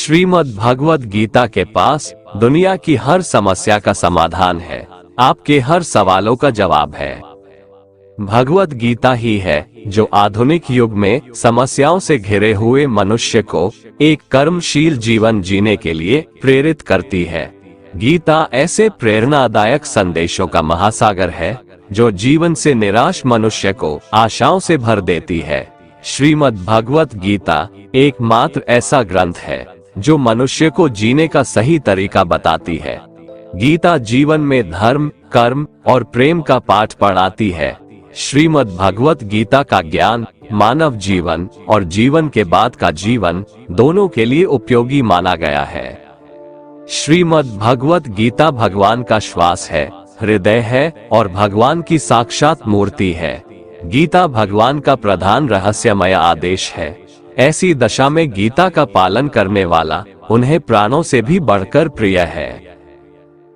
श्रीमद् भगवत गीता के पास दुनिया की हर समस्या का समाधान है, आपके हर सवालों का जवाब है। भगवत गीता ही है जो आधुनिक युग में समस्याओं से घिरे हुए मनुष्य को एक कर्मशील जीवन जीने के लिए प्रेरित करती है। गीता ऐसे प्रेरणादायक संदेशों का महासागर है जो जीवन से निराश मनुष्य को आशाओं से भर देती है। श्रीमद् भगवत गीता एकमात्र ऐसा ग्रंथ है जो मनुष्य को जीने का सही तरीका बताती है। गीता जीवन में धर्म, कर्म और प्रेम का पाठ पढ़ाती है। श्रीमद् भगवत गीता का ज्ञान मानव जीवन और जीवन के बाद का जीवन दोनों के लिए उपयोगी माना गया है। श्रीमद् भगवत गीता भगवान का श्वास है, हृदय है और भगवान की साक्षात मूर्ति है। गीता भगवान का प्रधान रहस्यमय आदेश है। ऐसी दशा में गीता का पालन करने वाला उन्हें प्राणों से भी बढ़कर प्रिय है।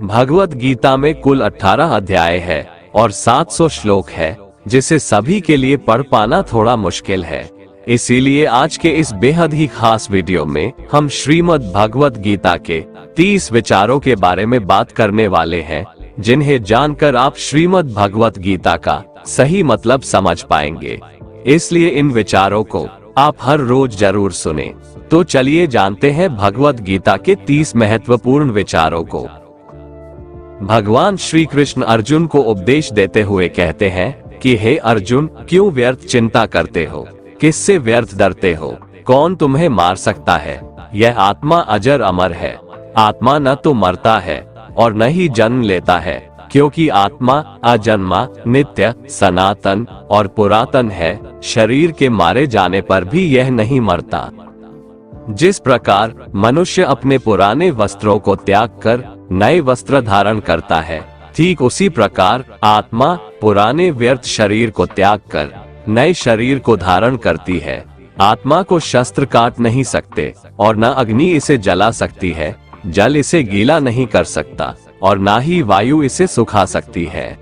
भगवत गीता में कुल 18 अध्याय है और 700 श्लोक है, जिसे सभी के लिए पढ़ पाना थोड़ा मुश्किल है। इसीलिए आज के इस बेहद ही खास वीडियो में हम श्रीमद् भगवत गीता के 30 विचारों के बारे में बात करने वाले हैं, जिन्हें जानकर आप श्रीमद् भगवत गीता का सही मतलब समझ पाएंगे। इसलिए इन विचारों को आप हर रोज जरूर सुने। तो चलिए जानते हैं भगवत गीता के 30 महत्वपूर्ण विचारों को। भगवान श्री कृष्ण अर्जुन को उपदेश देते हुए कहते हैं कि हे अर्जुन, क्यों व्यर्थ चिंता करते हो? किससे व्यर्थ डरते हो? कौन तुम्हें मार सकता है? यह आत्मा अजर अमर है। आत्मा न तो मरता है और न ही जन्म लेता है, क्योंकि आत्मा अजन्मा, नित्य, सनातन और पुरातन है। शरीर के मारे जाने पर भी यह नहीं मरता। जिस प्रकार मनुष्य अपने पुराने वस्त्रों को त्याग कर नए वस्त्र धारण करता है, ठीक उसी प्रकार आत्मा पुराने व्यर्थ शरीर को त्याग कर नए शरीर को धारण करती है। आत्मा को शस्त्र काट नहीं सकते और न अग्नि इसे जला सकती है, जल इसे गीला नहीं कर सकता और ना ही वायु इसे सुखा सकती है।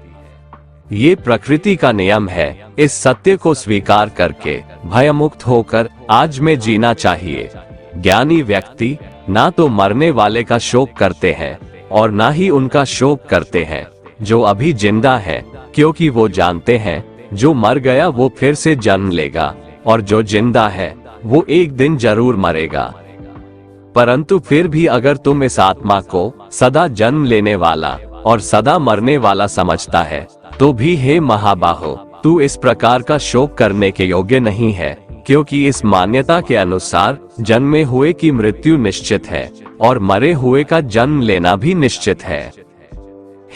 ये प्रकृति का नियम है। इस सत्य को स्वीकार करके भयमुक्त होकर आज में जीना चाहिए। ज्ञानी व्यक्ति ना तो मरने वाले का शोक करते हैं और ना ही उनका शोक करते हैं जो अभी जिंदा है, क्योंकि वो जानते हैं जो मर गया वो फिर से जन्म लेगा और जो जिंदा है वो एक दिन जरूर मरेगा। परंतु फिर भी अगर तुम इस आत्मा को सदा जन्म लेने वाला और सदा मरने वाला समझता है, तो भी हे महाबाहो, तू इस प्रकार का शोक करने के योग्य नहीं है, क्योंकि इस मान्यता के अनुसार जन्मे हुए की मृत्यु निश्चित है और मरे हुए का जन्म लेना भी निश्चित है।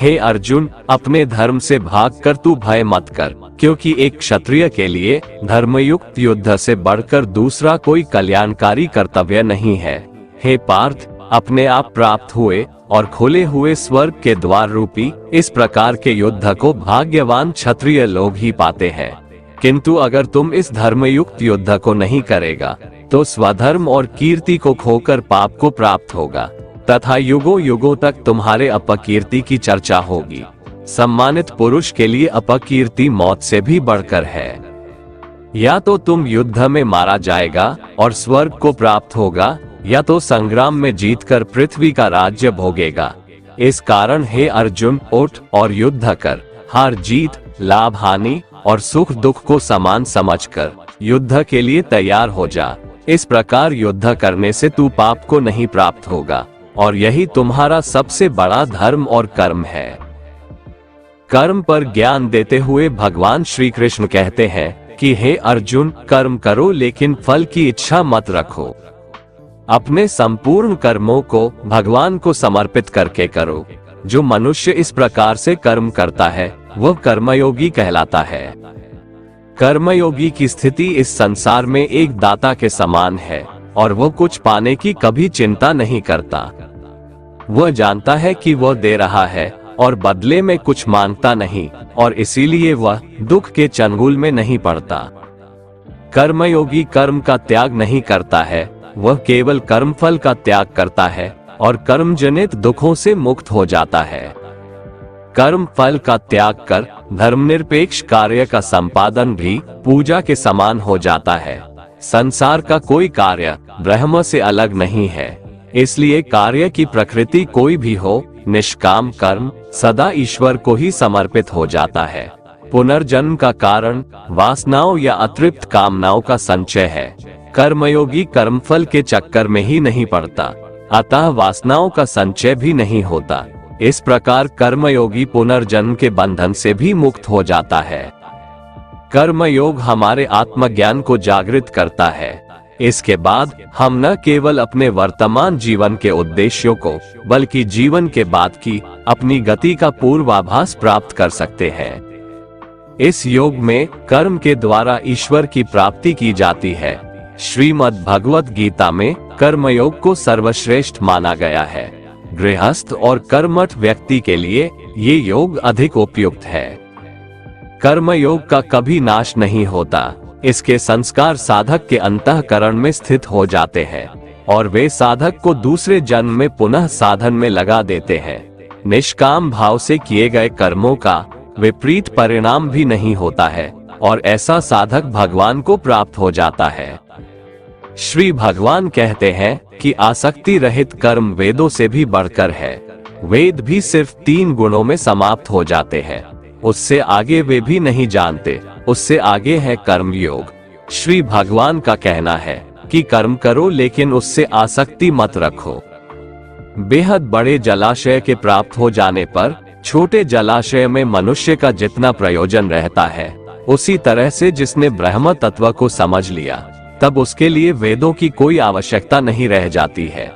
हे अर्जुन, अपने धर्म से भागकर तू भय मत कर, क्योंकि एक क्षत्रिय के लिए धर्मयुक्त युद्ध से बढ़कर दूसरा कोई कल्याणकारी कर्तव्य नहीं है। हे पार्थ, अपने आप प्राप्त हुए और खुले हुए स्वर्ग के द्वार रूपी इस प्रकार के युद्ध को भाग्यवान क्षत्रिय लोग ही पाते हैं। किंतु अगर तुम इस धर्मयुक्त युद्ध को नहीं करेगा तो स्वधर्म और कीर्ति को खोकर पाप को प्राप्त होगा तथा युगों युगों तक तुम्हारे अपकीर्ति की चर्चा होगी। सम्मानित पुरुष के लिए अपकीर्ति मौत से भी बढ़कर है। या तो तुम युद्ध में मारा जाएगा और स्वर्ग को प्राप्त होगा, या तो संग्राम में जीतकर पृथ्वी का राज्य भोगेगा। इस कारण हे अर्जुन, उठ और युद्ध कर। हार जीत, लाभ हानि और सुख दुख को समान समझकर युद्ध के लिए तैयार हो जा। इस प्रकार युद्ध करने से तू पाप को नहीं प्राप्त होगा और यही तुम्हारा सबसे बड़ा धर्म और कर्म है। कर्म पर ज्ञान देते हुए भगवान श्री कृष्ण कहते हैं कि हे अर्जुन, कर्म करो लेकिन फल की इच्छा मत रखो। अपने संपूर्ण कर्मों को भगवान को समर्पित करके करो। जो मनुष्य इस प्रकार से कर्म करता है वह कर्मयोगी कहलाता है। कर्मयोगी की स्थिति इस संसार में एक दाता के समान है और वह कुछ पाने की कभी चिंता नहीं करता। वह जानता है कि वह दे रहा है और बदले में कुछ मांगता नहीं, और इसीलिए वह दुख के चंगुल में नहीं पड़ता। कर्मयोगी कर्म का त्याग नहीं करता है, वह केवल कर्मफल का त्याग करता है और कर्मजनित दुखों से मुक्त हो जाता है। कर्म फल का त्याग कर धर्मनिरपेक्ष कार्य का संपादन भी पूजा के समान हो जाता है। संसार का कोई कार्य ब्रह्म से अलग नहीं है। इसलिए कार्य की प्रकृति कोई भी हो, निष्काम कर्म सदा ईश्वर को ही समर्पित हो जाता है। पुनर्जन्म का कारण वासनाओं या अतृप्त कामनाओं का संचय है। कर्मयोगी कर्मफल के चक्कर में ही नहीं पड़ता, अतः वासनाओं का संचय भी नहीं होता। इस प्रकार कर्मयोगी पुनर्जन्म के बंधन से भी मुक्त हो जाता है। कर्मयोग हमारे आत्मज्ञान को जागृत करता है। इसके बाद हम न केवल अपने वर्तमान जीवन के उद्देश्यों को, बल्कि जीवन के बाद की अपनी गति का पूर्वाभास प्राप्त कर सकते हैं। इस योग में कर्म के द्वारा ईश्वर की प्राप्ति की जाती है। श्रीमद् भगवत गीता में कर्मयोग को सर्वश्रेष्ठ माना गया है। गृहस्थ और कर्मठ व्यक्ति के लिए ये योग अधिक उपयुक्त है। कर्मयोग का कभी नाश नहीं होता। इसके संस्कार साधक के अंतःकरण में स्थित हो जाते हैं और वे साधक को दूसरे जन्म में पुनः साधन में लगा देते हैं। निष्काम भाव से किए गए कर्मों का विपरीत परिणाम भी नहीं होता है और ऐसा साधक भगवान को प्राप्त हो जाता है। श्री भगवान कहते हैं कि आसक्ति रहित कर्म वेदों से भी बढ़कर है। वेद भी सिर्फ 3 गुणों में समाप्त हो जाते हैं, उससे आगे वे भी नहीं जानते। उससे आगे है कर्मयोग। श्री भगवान का कहना है कि कर्म करो लेकिन उससे आसक्ति मत रखो। बेहद बड़े जलाशय के प्राप्त हो जाने पर छोटे जलाशय में मनुष्य का जितना प्रयोजन रहता है, उसी तरह से जिसने ब्रह्म तत्व को समझ लिया, तब उसके लिए वेदों की कोई आवश्यकता नहीं रह जाती है।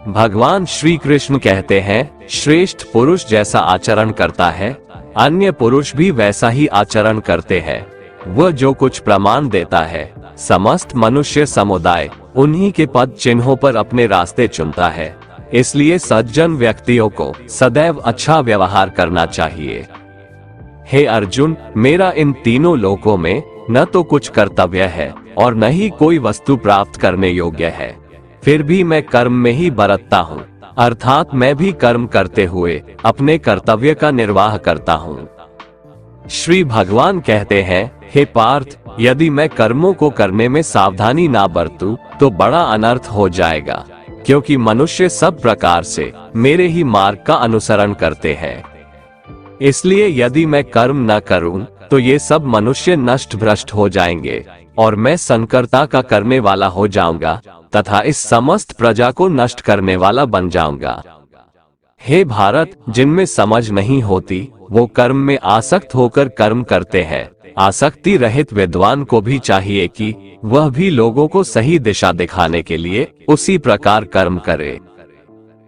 भगवान श्री कृष्ण कहते हैं, श्रेष्ठ पुरुष जैसा आचरण करता है, अन्य पुरुष भी वैसा ही आचरण करते हैं। वह जो कुछ प्रमाण देता है, समस्त मनुष्य समुदाय उन्हीं के पद चिन्हों पर अपने रास्ते चुनता है। इसलिए सज्जन व्यक्तियों को सदैव अच्छा व्यवहार करना चाहिए। हे अर्जुन, मेरा इन तीनों लोकों में न तो कुछ कर्तव्य है और न ही कोई वस्तु प्राप्त करने योग्य है, फिर भी मैं कर्म में ही बरतता हूँ, अर्थात मैं भी कर्म करते हुए अपने कर्तव्य का निर्वाह करता हूँ। श्री भगवान कहते हैं, हे पार्थ, यदि मैं कर्मों को करने में सावधानी ना बरतूं तो बड़ा अनर्थ हो जाएगा, क्योंकि मनुष्य सब प्रकार से मेरे ही मार्ग का अनुसरण करते हैं। इसलिए यदि मैं कर्म न करूं तो ये सब मनुष्य नष्ट भ्रष्ट हो जाएंगे और मैं संकर्ता का करने वाला हो जाऊंगा तथा इस समस्त प्रजा को नष्ट करने वाला बन जाऊंगा। हे भारत, जिनमें समझ नहीं होती वो कर्म में आसक्त होकर कर्म करते हैं। आसक्ति रहित विद्वान को भी चाहिए कि वह भी लोगों को सही दिशा दिखाने के लिए उसी प्रकार कर्म करे।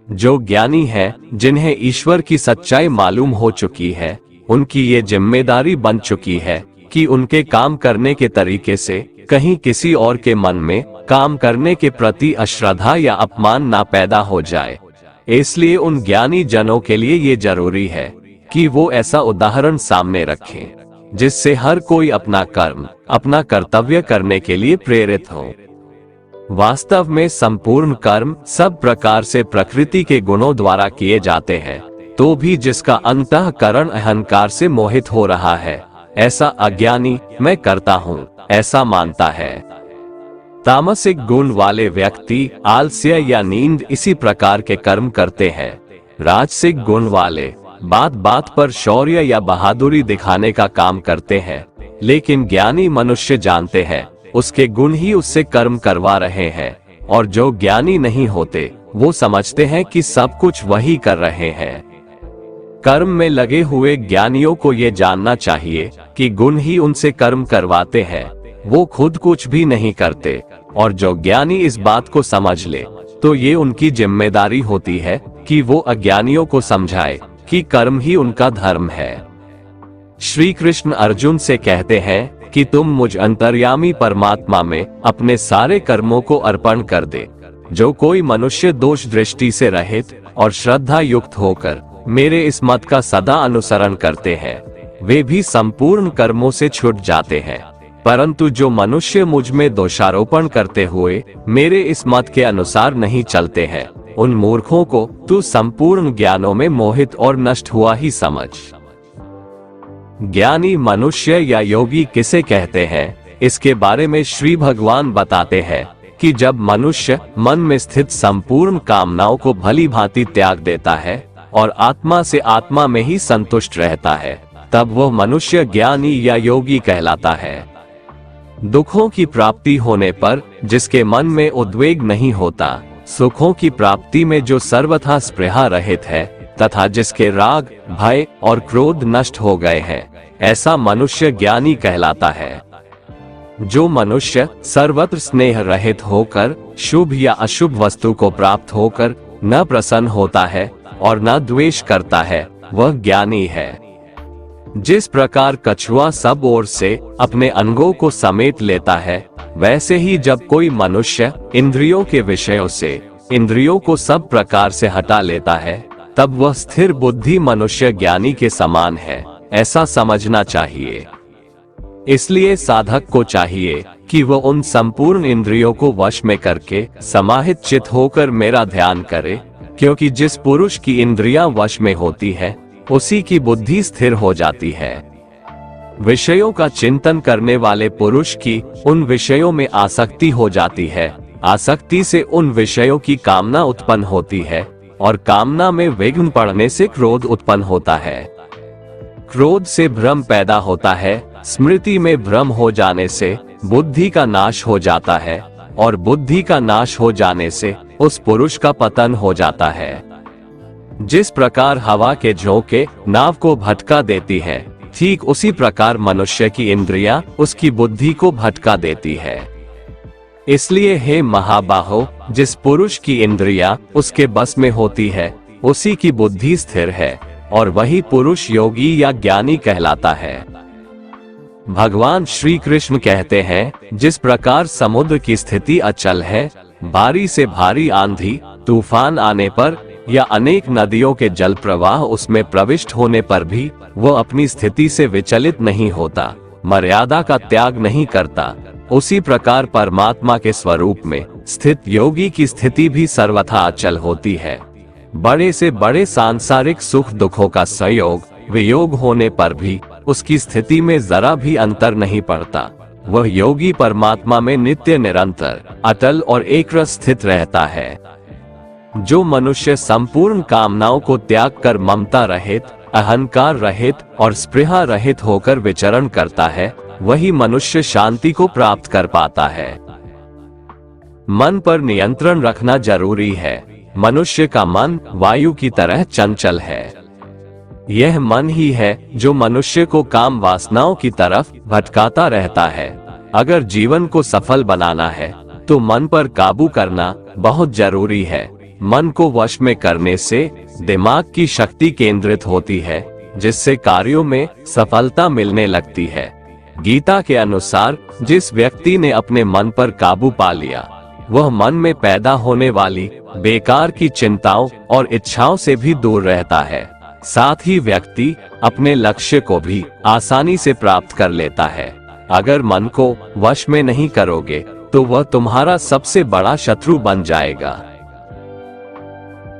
जो ज्ञानी है, जिन्हें ईश्वर की सच्चाई मालूम हो चुकी है, उनकी ये जिम्मेदारी बन चुकी है कि उनके काम करने के तरीके से कहीं किसी और के मन में काम करने के प्रति अश्रद्धा या अपमान ना पैदा हो जाए। इसलिए उन ज्ञानी जनों के लिए ये जरूरी है कि वो ऐसा उदाहरण सामने रखें जिससे हर कोई अपना कर्म, अपना कर्तव्य करने के लिए प्रेरित हो। वास्तव में संपूर्ण कर्म सब प्रकार से प्रकृति के गुणों द्वारा किए जाते हैं, तो भी जिसका अंतःकरण अहंकार से मोहित हो रहा है, ऐसा अज्ञानी मैं करता हूँ ऐसा मानता है। तामसिक गुण वाले व्यक्ति आलस्य या नींद इसी प्रकार के कर्म करते हैं। राजसिक गुण वाले बात बात पर शौर्य या बहादुरी दिखाने का काम करते हैं, लेकिन ज्ञानी मनुष्य जानते हैं उसके गुण ही उससे कर्म करवा रहे हैं, और जो ज्ञानी नहीं होते वो समझते हैं कि सब कुछ वही कर रहे हैं। कर्म में लगे हुए ज्ञानियों को ये जानना चाहिए कि गुण ही उनसे कर्म करवाते हैं, वो खुद कुछ भी नहीं करते। और जो ज्ञानी इस बात को समझ ले तो ये उनकी जिम्मेदारी होती है कि वो अज्ञानियों को समझाए कि कर्म ही उनका धर्म है। श्री कृष्ण अर्जुन से कहते हैं कि तुम मुझ अंतर्यामी परमात्मा में अपने सारे कर्मों को अर्पण कर दे। जो कोई मनुष्य दोष दृष्टि से रहित और श्रद्धा युक्त होकर मेरे इस मत का सदा अनुसरण करते हैं, वे भी संपूर्ण कर्मों से छूट जाते हैं। परंतु जो मनुष्य मुझ में दोषारोपण करते हुए मेरे इस मत के अनुसार नहीं चलते हैं, उन मूर्खों को तू संपूर्ण ज्ञानों में मोहित और नष्ट हुआ ही समझ। ज्ञानी मनुष्य या योगी किसे कहते हैं, इसके बारे में श्री भगवान बताते हैं, कि जब मनुष्य मन में स्थित संपूर्ण कामनाओं को भली भांति त्याग देता है और आत्मा से आत्मा में ही संतुष्ट रहता है, तब वह मनुष्य ज्ञानी या योगी कहलाता है। दुखों की प्राप्ति होने पर जिसके मन में उद्वेग नहीं होता, सुखों की प्राप्ति में जो सर्वथा स्पृहा रहित है तथा जिसके राग, भय और क्रोध नष्ट हो गए हैं, ऐसा मनुष्य ज्ञानी कहलाता है। जो मनुष्य सर्वत्र स्नेह रहित होकर शुभ या अशुभ वस्तु को प्राप्त होकर न प्रसन्न होता है और न द्वेष करता है, वह ज्ञानी है। जिस प्रकार कछुआ सब ओर से अपने अंगों को समेट लेता है, वैसे ही जब कोई मनुष्य इंद्रियों के विषयों से इंद्रियों को सब प्रकार से हटा लेता है, तब वह स्थिर बुद्धि मनुष्य ज्ञानी के समान है, ऐसा समझना चाहिए। इसलिए साधक को चाहिए कि वह उन संपूर्ण इंद्रियों को वश में करके समाहित चित्त होकर मेरा ध्यान करे, क्योंकि जिस पुरुष की इंद्रियां वश में होती है, उसी की बुद्धि स्थिर हो जाती है। विषयों का चिंतन करने वाले पुरुष की उन विषयों में आसक्ति हो जाती है, आसक्ति से उन विषयों की कामना उत्पन्न होती है और कामना में विघ्न पड़ने से क्रोध उत्पन्न होता है। क्रोध से भ्रम पैदा होता है, स्मृति में भ्रम हो जाने से बुद्धि का नाश हो जाता है और बुद्धि का नाश हो जाने से उस पुरुष का पतन हो जाता है। जिस प्रकार हवा के झोंके नाव को भटका देती है, ठीक उसी प्रकार मनुष्य की इंद्रियां उसकी बुद्धि को भटका देती है। इसलिए हे महाबाहो, जिस पुरुष की इंद्रियां उसके बस में होती है, उसी की बुद्धि स्थिर है और वही पुरुष योगी या ज्ञानी कहलाता है। भगवान श्री कृष्ण कहते हैं, जिस प्रकार समुद्र की स्थिति अचल है, भारी से भारी आंधी तूफान आने पर या अनेक नदियों के जल प्रवाह उसमें प्रविष्ट होने पर भी वह अपनी स्थिति से विचलित नहीं होता, मर्यादा का त्याग नहीं करता, उसी प्रकार परमात्मा के स्वरूप में स्थित योगी की स्थिति भी सर्वथा अचल होती है। बड़े से बड़े सांसारिक सुख दुखों का संयोग वियोग होने पर भी उसकी स्थिति में जरा भी अंतर नहीं पड़ता। वह योगी परमात्मा में नित्य निरंतर अटल और एकरस स्थित रहता है। जो मनुष्य संपूर्ण कामनाओं को त्याग कर ममता रहित, अहंकार रहित और स्पृहा रहित होकर विचरण करता है, वही मनुष्य शांति को प्राप्त कर पाता है। मन पर नियंत्रण रखना जरूरी है। मनुष्य का मन वायु की तरह चंचल है। यह मन ही है जो मनुष्य को काम वासनाओं की तरफ भटकाता रहता है। अगर जीवन को सफल बनाना है तो मन पर काबू करना बहुत जरूरी है। मन को वश में करने से दिमाग की शक्ति केंद्रित होती है, जिससे कार्यों में सफलता मिलने लगती है। गीता के अनुसार जिस व्यक्ति ने अपने मन पर काबू पा लिया, वह मन में पैदा होने वाली बेकार की चिंताओं और इच्छाओं से भी दूर रहता है। साथ ही व्यक्ति अपने लक्ष्य को भी आसानी से प्राप्त कर लेता है। अगर मन को वश में नहीं करोगे तो वह तुम्हारा सबसे बड़ा शत्रु बन जाएगा।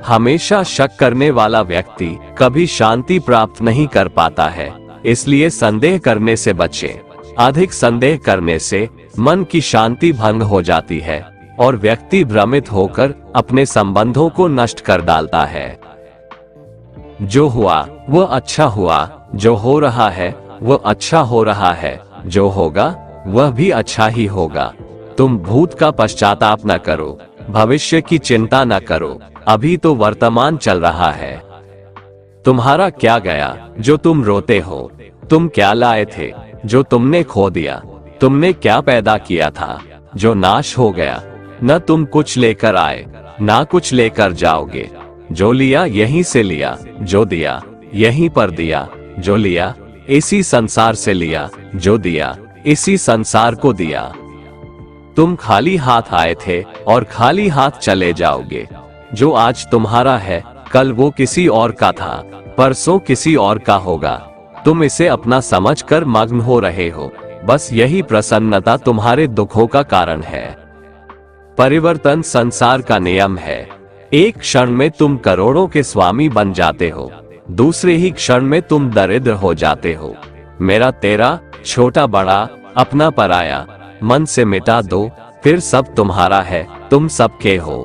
हमेशा शक करने वाला व्यक्ति कभी शांति प्राप्त नहीं कर पाता है, इसलिए संदेह करने से बचें। अधिक संदेह करने से मन की शांति भंग हो जाती है और व्यक्ति भ्रमित होकर अपने संबंधों को नष्ट कर डालता है। जो हुआ वह अच्छा हुआ, जो हो रहा है वह अच्छा हो रहा है, जो होगा वह भी अच्छा ही होगा। तुम भूत का पश्चाताप न करो, भविष्य की चिंता न करो, अभी तो वर्तमान चल रहा है। तुम्हारा क्या गया जो तुम रोते हो? तुम क्या लाए थे जो तुमने खो दिया? तुमने क्या पैदा किया था जो नाश हो गया? न तुम कुछ लेकर आए, ना कुछ लेकर जाओगे। जो लिया यहीं से लिया, जो दिया यहीं पर दिया। जो लिया इसी संसार से लिया, जो दिया इसी संसार को दिया। तुम खाली हाथ आए थे और खाली हाथ चले जाओगे। जो आज तुम्हारा है कल वो किसी और का था, परसों किसी और का होगा। तुम इसे अपना समझकर मग्न हो रहे हो। बस यही प्रसन्नता तुम्हारे दुखों का कारण है। परिवर्तन संसार का नियम है। एक क्षण में तुम करोड़ों के स्वामी बन जाते हो, दूसरे ही क्षण में तुम दरिद्र हो जाते हो। मेरा तेरा, छोटा बड़ा, अपना पराया, मन से मिटा दो, फिर सब तुम्हारा है, तुम सबके हो।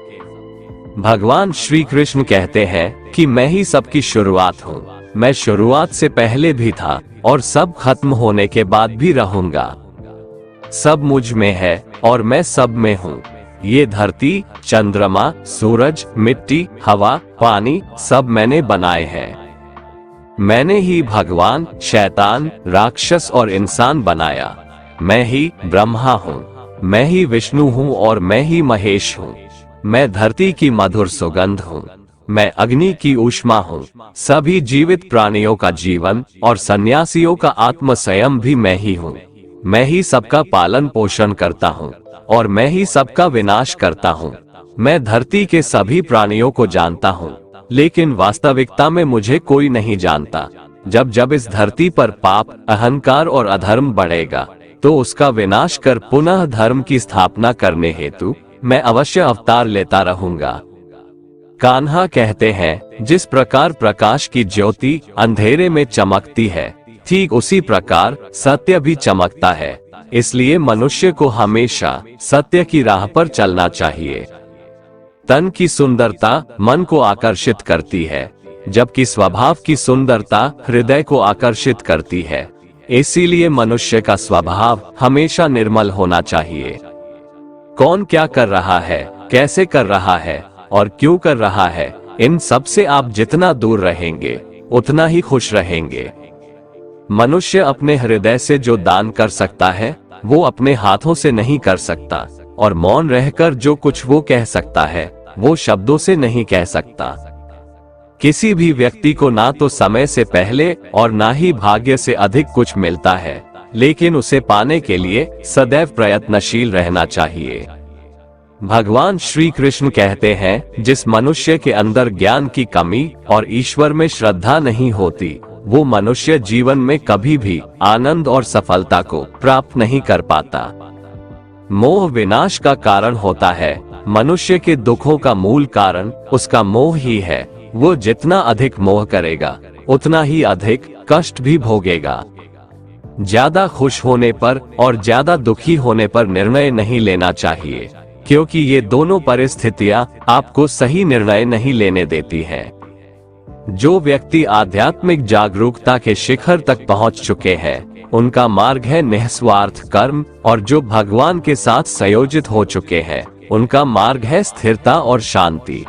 भगवान श्री कृष्ण कहते हैं कि मैं ही सबकी शुरुआत हूँ। मैं शुरुआत से पहले भी था और सब खत्म होने के बाद भी रहूंगा। सब मुझ में है और मैं सब में हूँ। ये धरती, चंद्रमा, सूरज, मिट्टी, हवा, पानी सब मैंने बनाए हैं। मैंने ही भगवान, शैतान, राक्षस और इंसान बनाया। मैं ही ब्रह्मा हूँ, मैं ही विष्णु हूँ और मैं ही महेश हूँ। मैं धरती की मधुर सुगंध हूँ, मैं अग्नि की ऊष्मा हूँ। सभी जीवित प्राणियों का जीवन और सन्यासियों का आत्म स्वयं भी मैं ही हूँ। मैं ही सबका पालन पोषण करता हूँ और मैं ही सबका विनाश करता हूँ। मैं धरती के सभी प्राणियों को जानता हूँ, लेकिन वास्तविकता में मुझे कोई नहीं जानता। जब जब इस धरती पर पाप, अहंकार और अधर्म बढ़ेगा, तो उसका विनाश कर पुनः धर्म की स्थापना करने हेतु मैं अवश्य अवतार लेता रहूंगा। कान्हा कहते हैं, जिस प्रकार प्रकाश की ज्योति अंधेरे में चमकती है, ठीक उसी प्रकार सत्य भी चमकता है। इसलिए मनुष्य को हमेशा सत्य की राह पर चलना चाहिए। तन की सुंदरता मन को आकर्षित करती है, जबकि स्वभाव की सुंदरता हृदय को आकर्षित करती है। इसीलिए मनुष्य का स्वभाव हमेशा निर्मल होना चाहिए। कौन क्या कर रहा है, कैसे कर रहा है और क्यों कर रहा है, इन सब से आप जितना दूर रहेंगे उतना ही खुश रहेंगे। मनुष्य अपने हृदय से जो दान कर सकता है वो अपने हाथों से नहीं कर सकता, और मौन रहकर जो कुछ वो कह सकता है वो शब्दों से नहीं कह सकता। किसी भी व्यक्ति को ना तो समय से पहले और ना ही भाग्य से अधिक कुछ मिलता है, लेकिन उसे पाने के लिए सदैव प्रयत्नशील रहना चाहिए। भगवान श्री कृष्ण कहते हैं, जिस मनुष्य के अंदर ज्ञान की कमी और ईश्वर में श्रद्धा नहीं होती, वो मनुष्य जीवन में कभी भी आनंद और सफलता को प्राप्त नहीं कर पाता। मोह विनाश का कारण होता है। मनुष्य के दुखों का मूल कारण उसका मोह ही है। वो जितना अधिक मोह करेगा उतना ही अधिक कष्ट भी भोगेगा। ज्यादा खुश होने पर और ज्यादा दुखी होने पर निर्णय नहीं लेना चाहिए, क्योंकि ये दोनों परिस्थितियां आपको सही निर्णय नहीं लेने देती हैं। जो व्यक्ति आध्यात्मिक जागरूकता के शिखर तक पहुंच चुके हैं, उनका मार्ग है निस्वार्थ कर्म, और जो भगवान के साथ संयोजित हो चुके हैं, उनका मार्ग है स्थिरता और शांति।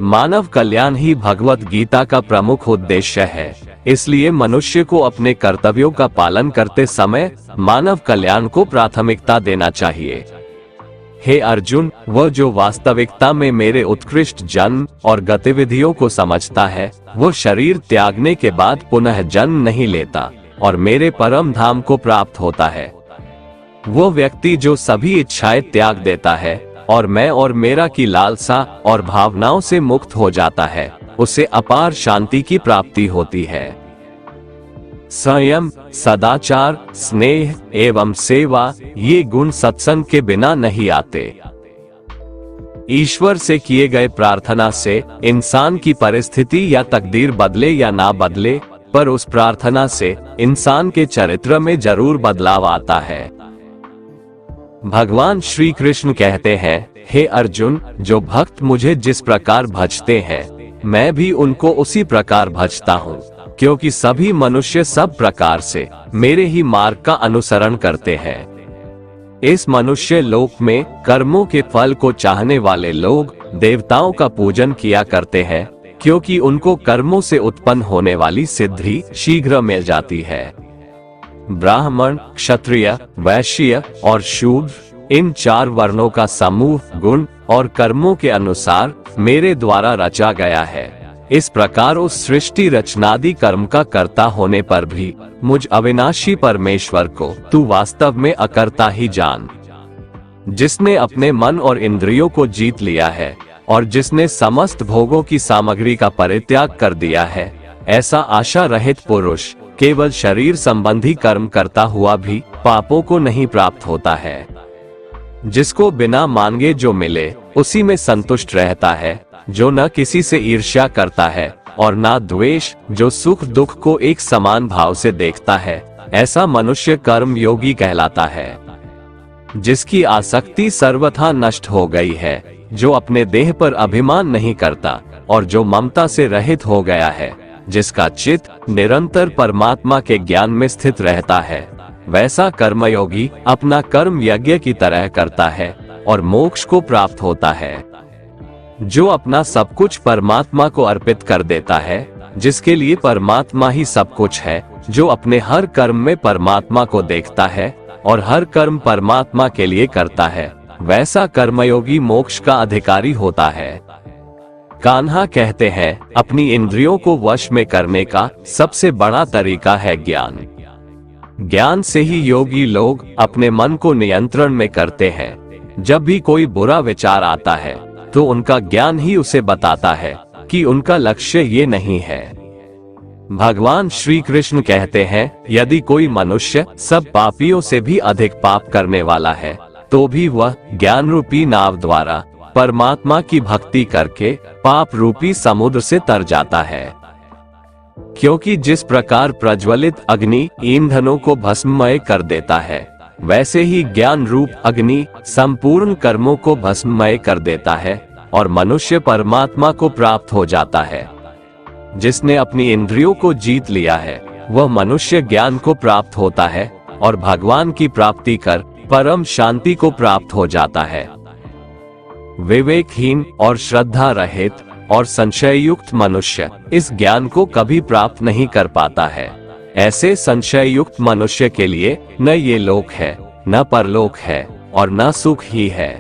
मानव कल्याण ही भगवत गीता का प्रमुख उद्देश्य है। इसलिए मनुष्य को अपने कर्तव्यों का पालन करते समय मानव कल्याण को प्राथमिकता देना चाहिए। हे अर्जुन, वह जो वास्तविकता में मेरे उत्कृष्ट जन्म और गतिविधियों को समझता है, वो शरीर त्यागने के बाद पुनः जन्म नहीं लेता और मेरे परम धाम को प्राप्त होता है। वो व्यक्ति जो सभी इच्छाएं त्याग देता है और मैं और मेरा की लालसा और भावनाओं से मुक्त हो जाता है, उसे अपार शांति की प्राप्ति होती है। संयम, सदाचार, स्नेह एवं सेवा, ये गुण सत्संग के बिना नहीं आते। ईश्वर से किए गए प्रार्थना से इंसान की परिस्थिति या तकदीर बदले या ना बदले, पर उस प्रार्थना से इंसान के चरित्र में जरूर बदलाव आता है। भगवान श्री कृष्ण कहते हैं, हे अर्जुन, जो भक्त मुझे जिस प्रकार भजते हैं, मैं भी उनको उसी प्रकार भजता हूँ, क्योंकि सभी मनुष्य सब प्रकार से मेरे ही मार्ग का अनुसरण करते हैं। इस मनुष्य लोक में कर्मों के फल को चाहने वाले लोग देवताओं का पूजन किया करते हैं, क्योंकि उनको कर्मों से उत्पन्न होने वाली सिद्धि शीघ्र मिल जाती है। ब्राह्मण, क्षत्रिय, वैश्य और शूद्र, इन 4 वर्णों का समूह गुण और कर्मों के अनुसार मेरे द्वारा रचा गया है। इस प्रकार उस सृष्टि रचनादि कर्म का कर्ता होने पर भी मुझ अविनाशी परमेश्वर को तू वास्तव में अकर्ता ही जान। जिसने अपने मन और इंद्रियों को जीत लिया है और जिसने समस्त भोगों की सामग्री का परित्याग कर दिया है, ऐसा आशा रहित पुरुष केवल शरीर संबंधी कर्म करता हुआ भी पापों को नहीं प्राप्त होता है। जिसको बिना मांगे जो मिले उसी में संतुष्ट रहता है, जो न किसी से ईर्ष्या करता है और ना द्वेष, जो सुख दुख को एक समान भाव से देखता है, ऐसा मनुष्य कर्म योगी कहलाता है। जिसकी आसक्ति सर्वथा नष्ट हो गई है, जो अपने देह पर अभिमान नहीं करता और जो ममता से रहित हो गया है, जिसका चित्त निरंतर परमात्मा के ज्ञान में स्थित रहता है, वैसा कर्मयोगी अपना कर्म यज्ञ की तरह करता है और मोक्ष को प्राप्त होता है। जो अपना सब कुछ परमात्मा को अर्पित कर देता है, जिसके लिए परमात्मा ही सब कुछ है, जो अपने हर कर्म में परमात्मा को देखता है और हर कर्म परमात्मा के लिए करता है, वैसा कर्मयोगी मोक्ष का अधिकारी होता है। कान्हा कहते हैं, अपनी इंद्रियों को वश में करने का सबसे बड़ा तरीका है ज्ञान। ज्ञान से ही योगी लोग अपने मन को नियंत्रण में करते हैं। जब भी कोई बुरा विचार आता है तो उनका ज्ञान ही उसे बताता है कि उनका लक्ष्य ये नहीं है। भगवान श्री कृष्ण कहते हैं, यदि कोई मनुष्य सब पापियों से भी अधिक पाप करने वाला है तो भी वह ज्ञान रूपी नाव द्वारा परमात्मा की भक्ति करके पाप रूपी समुद्र से तर जाता है। क्योंकि जिस प्रकार प्रज्वलित अग्नि ईंधनों को भस्ममय कर देता है, वैसे ही ज्ञान रूप अग्नि संपूर्ण कर्मों को भस्ममय कर देता है और मनुष्य परमात्मा को प्राप्त हो जाता है। जिसने अपनी इंद्रियों को जीत लिया है, वह मनुष्य ज्ञान को प्राप्त होता है और भगवान की प्राप्ति कर परम शांति को प्राप्त हो जाता है। विवेकहीन और श्रद्धा रहित और संशय युक्त मनुष्य इस ज्ञान को कभी प्राप्त नहीं कर पाता है। ऐसे संशय युक्त मनुष्य के लिए न ये लोक है, न परलोक है और न सुख ही है।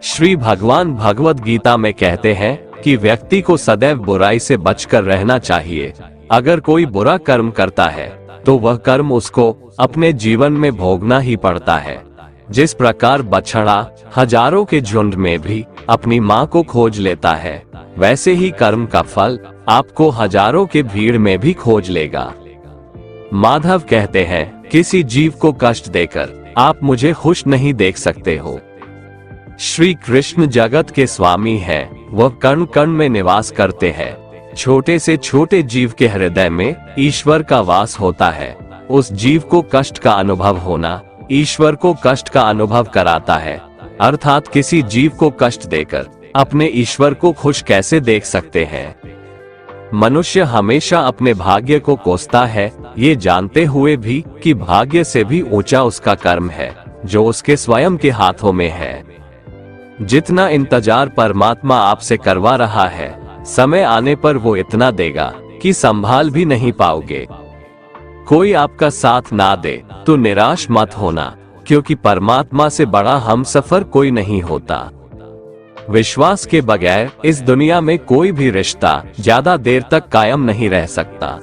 श्री भगवान भगवद गीता में कहते हैं कि व्यक्ति को सदैव बुराई से बचकर रहना चाहिए। अगर कोई बुरा कर्म करता है तो वह कर्म उसको अपने जीवन में भोगना ही पड़ता है। जिस प्रकार बछड़ा हजारों के झुंड में भी अपनी माँ को खोज लेता है, वैसे ही कर्म का फल आपको हजारों के भीड़ में भी खोज लेगा। माधव कहते हैं, किसी जीव को कष्ट देकर आप मुझे खुश नहीं देख सकते हो। श्री कृष्ण जगत के स्वामी हैं, वह कण कण में निवास करते हैं। छोटे से छोटे जीव के हृदय में ईश्वर का वास होता है। उस जीव को कष्ट का अनुभव होना ईश्वर को कष्ट का अनुभव कराता है। अर्थात किसी जीव को कष्ट देकर अपने ईश्वर को खुश कैसे देख सकते हैं। मनुष्य हमेशा अपने भाग्य को कोसता है, ये जानते हुए भी कि भाग्य से भी ऊंचा उसका कर्म है जो उसके स्वयं के हाथों में है। जितना इंतजार परमात्मा आपसे करवा रहा है, समय आने पर वो इतना देगा कि संभाल भी नहीं पाओगे। कोई आपका साथ ना दे तो निराश मत होना, क्योंकि परमात्मा से बड़ा हमसफर कोई नहीं होता। विश्वास के बगैर इस दुनिया में कोई भी रिश्ता ज्यादा देर तक कायम नहीं रह सकता।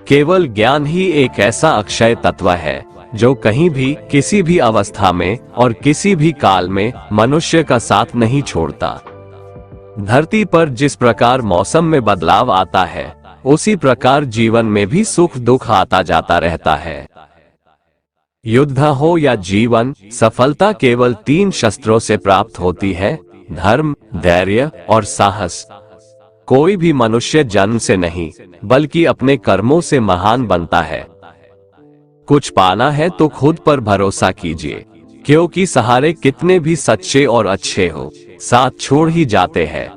केवल ज्ञान ही एक ऐसा अक्षय तत्व है जो कहीं भी, किसी भी अवस्था में और किसी भी काल में मनुष्य का साथ नहीं छोड़ता। धरती पर जिस प्रकार मौसम में बदलाव आता है, उसी प्रकार जीवन में भी सुख दुख आता जाता रहता है। युद्ध हो या जीवन, सफलता केवल 3 शस्त्रों से प्राप्त होती है, धर्म, धैर्य और साहस। कोई भी मनुष्य जन्म से नहीं बल्कि अपने कर्मों से महान बनता है। कुछ पाना है तो खुद पर भरोसा कीजिए, क्योंकि सहारे कितने भी सच्चे और अच्छे हो, साथ छोड़ ही जाते हैं।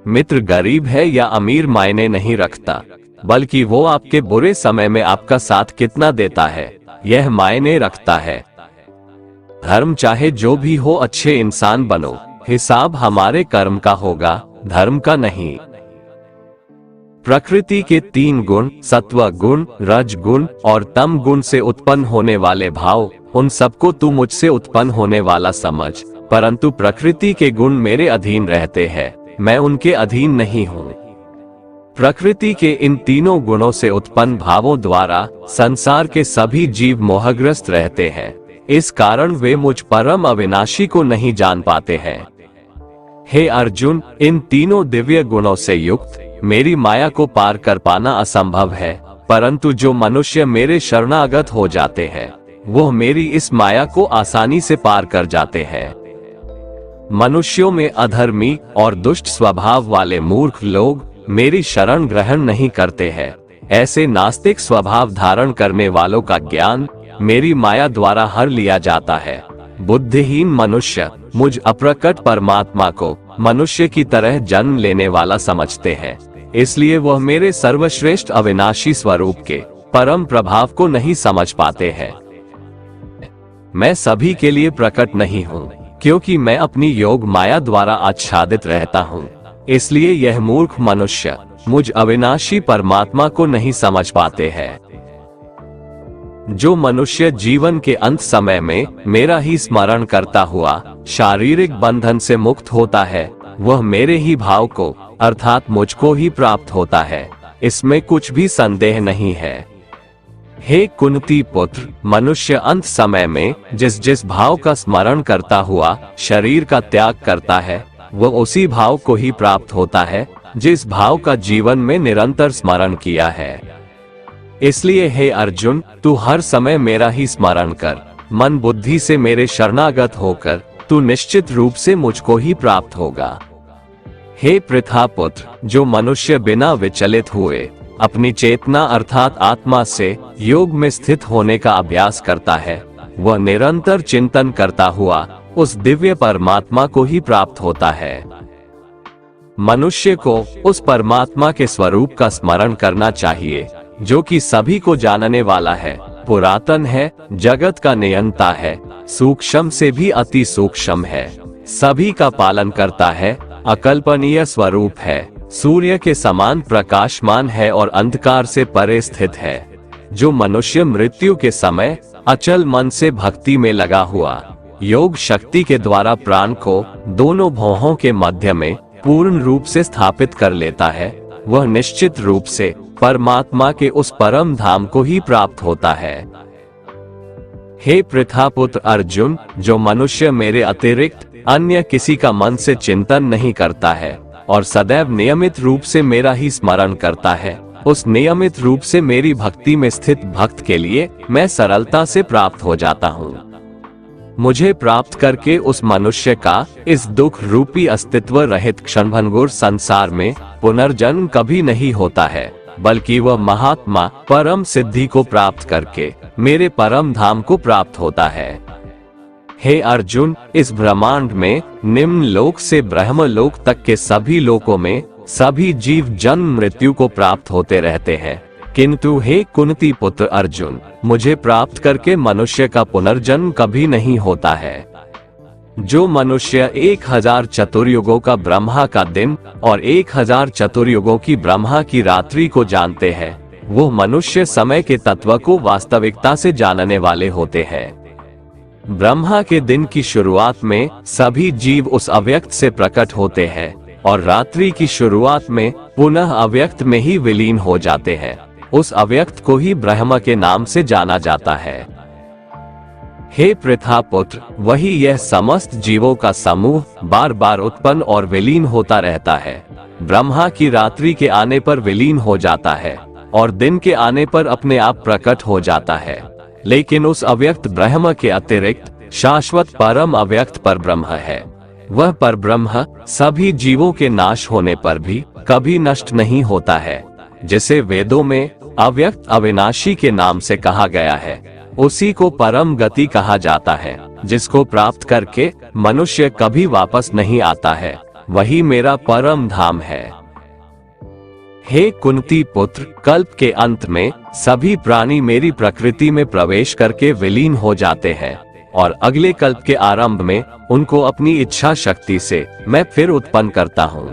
मित्र गरीब है या अमीर मायने नहीं रखता, बल्कि वो आपके बुरे समय में आपका साथ कितना देता है, यह मायने रखता है। धर्म चाहे जो भी हो, अच्छे इंसान बनो, हिसाब हमारे कर्म का होगा, धर्म का नहीं। प्रकृति के 3 गुण, सत्व गुण, रज गुण और तम गुण से उत्पन्न होने वाले भाव, उन सबको तू मुझसे उत्पन्न होने वाला समझ, परंतु प्रकृति के गुण मेरे अधीन रहते हैं, मैं उनके अधीन नहीं हूँ। प्रकृति के इन तीनों गुणों से उत्पन्न भावों द्वारा संसार के सभी जीव मोहग्रस्त रहते हैं। इस कारण वे मुझ परम अविनाशी को नहीं जान पाते हैं। हे अर्जुन, इन तीनों दिव्य गुणों से युक्त मेरी माया को पार कर पाना असंभव है, परंतु जो मनुष्य मेरे शरणागत हो जाते हैं, वह मेरी इस माया को आसानी से पार कर जाते हैं। मनुष्यों में अधर्मी और दुष्ट स्वभाव वाले मूर्ख लोग मेरी शरण ग्रहण नहीं करते हैं। ऐसे नास्तिक स्वभाव धारण करने वालों का ज्ञान मेरी माया द्वारा हर लिया जाता है। बुद्धिहीन मनुष्य मुझ अप्रकट परमात्मा को मनुष्य की तरह जन्म लेने वाला समझते हैं, इसलिए वह मेरे सर्वश्रेष्ठ अविनाशी स्वरूप के परम प्रभाव को नहीं समझ पाते हैं। मैं सभी के लिए प्रकट नहीं हूँ, क्योंकि मैं अपनी योग माया द्वारा आच्छादित रहता हूँ। इसलिए यह मूर्ख मनुष्य मुझ अविनाशी परमात्मा को नहीं समझ पाते हैं। जो मनुष्य जीवन के अंत समय में मेरा ही स्मरण करता हुआ शारीरिक बंधन से मुक्त होता है, वह मेरे ही भाव को अर्थात मुझको ही प्राप्त होता है, इसमें कुछ भी संदेह नहीं है। हे कुंती पुत्र, मनुष्य अंत समय में जिस जिस भाव का स्मरण करता हुआ शरीर का त्याग करता है, वह उसी भाव को ही प्राप्त होता है जिस भाव का जीवन में निरंतर स्मरण किया है। इसलिए हे अर्जुन, तू हर समय मेरा ही स्मरण कर, मन बुद्धि से मेरे शरणागत होकर तू निश्चित रूप से मुझको ही प्राप्त होगा। हे पृथा पुत्र, जो मनुष्य बिना विचलित हुए अपनी चेतना अर्थात आत्मा से योग में स्थित होने का अभ्यास करता है, वह निरंतर चिंतन करता हुआ उस दिव्य परमात्मा को ही प्राप्त होता है। मनुष्य को उस परमात्मा के स्वरूप का स्मरण करना चाहिए, जो कि सभी को जानने वाला है, पुरातन है, जगत का नियंता है, सूक्ष्म से भी अति सूक्ष्म है, सभी का पालन करता है, अकल्पनीय स्वरूप है, सूर्य के समान प्रकाशमान है और अंधकार से परे स्थित है। जो मनुष्य मृत्यु के समय अचल मन से भक्ति में लगा हुआ योग शक्ति के द्वारा प्राण को दोनों भौहों के मध्य में पूर्ण रूप से स्थापित कर लेता है, वह निश्चित रूप से परमात्मा के उस परम धाम को ही प्राप्त होता है। हे पृथा पुत्र अर्जुन, जो मनुष्य मेरे अतिरिक्त अन्य किसी का मन से चिंतन नहीं करता है और सदैव नियमित रूप से मेरा ही स्मरण करता है, उस नियमित रूप से मेरी भक्ति में स्थित भक्त के लिए मैं सरलता से प्राप्त हो जाता हूँ। मुझे प्राप्त करके उस मनुष्य का इस दुख रूपी अस्तित्व रहित क्षणभंगुर संसार में पुनर्जन्म कभी नहीं होता है, बल्कि वह महात्मा परम सिद्धि को प्राप्त करके मेरे परम धाम को प्राप्त होता है। हे अर्जुन, इस ब्रह्मांड में निम्न लोक से ब्रह्म लोक तक के सभी लोकों में सभी जीव जन्म मृत्यु को प्राप्त होते रहते हैं, किंतु हे कुंती पुत्र अर्जुन, मुझे प्राप्त करके मनुष्य का पुनर्जन्म कभी नहीं होता है। जो मनुष्य 1000 चतुर्युगों का ब्रह्मा का दिन और 1000 चतुर्युगों की ब्रह्मा की रात्रि को जानते हैं, वो मनुष्य समय के तत्व को वास्तविकता से जानने वाले होते हैं। ब्रह्मा के दिन की शुरुआत में सभी जीव उस अव्यक्त से प्रकट होते हैं और रात्रि की शुरुआत में पुनः अव्यक्त में ही विलीन हो जाते हैं। उस अव्यक्त को ही ब्रह्म के नाम से जाना जाता है। हे पृथा पुत्र, वही यह समस्त जीवों का समूह बार बार उत्पन्न और विलीन होता रहता है। ब्रह्मा की रात्रि के आने पर विलीन हो जाता है और दिन के आने पर अपने आप प्रकट हो जाता है, लेकिन उस अव्यक्त ब्रह्म के अतिरिक्त शाश्वत परम अव्यक्त पर ब्रह्म है। वह पर ब्रह्म सभी जीवों के नाश होने पर भी कभी नष्ट नहीं होता है, जिसे वेदों में अव्यक्त अविनाशी के नाम से कहा गया है। उसी को परम गति कहा जाता है, जिसको प्राप्त करके मनुष्य कभी वापस नहीं आता है, वही मेरा परम धाम है। हे कुंती पुत्र, कल्प के अंत में सभी प्राणी मेरी प्रकृति में प्रवेश करके विलीन हो जाते हैं और अगले कल्प के आरंभ में उनको अपनी इच्छा शक्ति से मैं फिर उत्पन्न करता हूँ।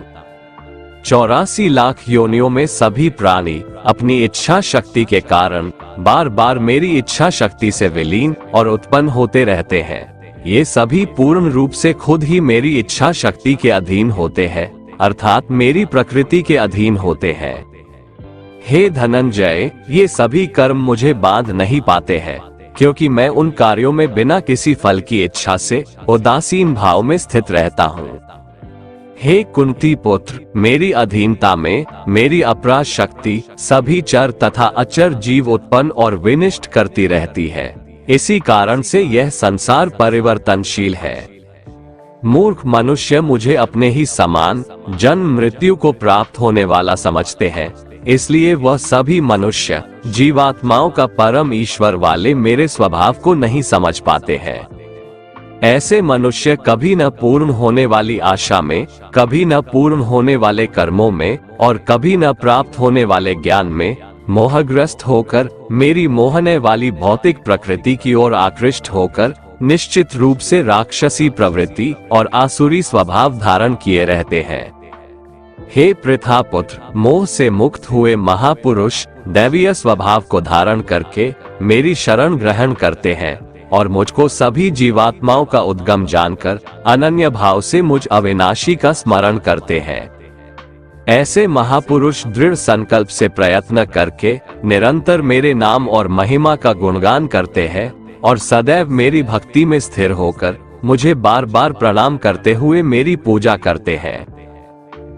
84 लाख योनियों में सभी प्राणी अपनी इच्छा शक्ति के कारण बार बार मेरी इच्छा शक्ति से विलीन और उत्पन्न होते रहते हैं। ये सभी पूर्ण रूप से खुद ही मेरी इच्छा शक्ति के अधीन होते हैं, अर्थात मेरी प्रकृति के अधीन होते हैं। हे धनंजय, ये सभी कर्म मुझे बांध नहीं पाते हैं, क्योंकि मैं उन कार्यों में बिना किसी फल की इच्छा से उदासीन भाव में स्थित रहता हूँ। हे कुंती पुत्र, मेरी अधीनता में मेरी अपराध शक्ति सभी चर तथा अचर जीव उत्पन्न और विनिष्ट करती रहती है। इसी कारण से यह संसार परिवर्तनशील है। मूर्ख मनुष्य मुझे अपने ही समान जन्म मृत्यु को प्राप्त होने वाला समझते हैं, इसलिए वह सभी मनुष्य जीवात्माओं का परम ईश्वर वाले मेरे स्वभाव को नहीं समझ पाते हैं। ऐसे मनुष्य कभी न पूर्ण होने वाली आशा में, कभी न पूर्ण होने वाले कर्मों में और कभी न प्राप्त होने वाले ज्ञान में मोहग्रस्त होकर मेरी मोहने वाली भौतिक प्रकृति की ओर आकृष्ट होकर निश्चित रूप से राक्षसी प्रवृत्ति और आसुरी स्वभाव धारण किए रहते हैं। हे पृथा पुत्र, मोह से मुक्त हुए महापुरुष दैवीय स्वभाव को धारण करके मेरी शरण ग्रहण करते हैं और मुझको सभी जीवात्माओं का उद्गम जानकर अनन्य भाव से मुझ अविनाशी का स्मरण करते हैं। ऐसे महापुरुष दृढ़ संकल्प से प्रयत्न करके निरंतर मेरे नाम और महिमा का गुणगान करते हैं और सदैव मेरी भक्ति में स्थिर होकर मुझे बार बार प्रणाम करते हुए मेरी पूजा करते हैं।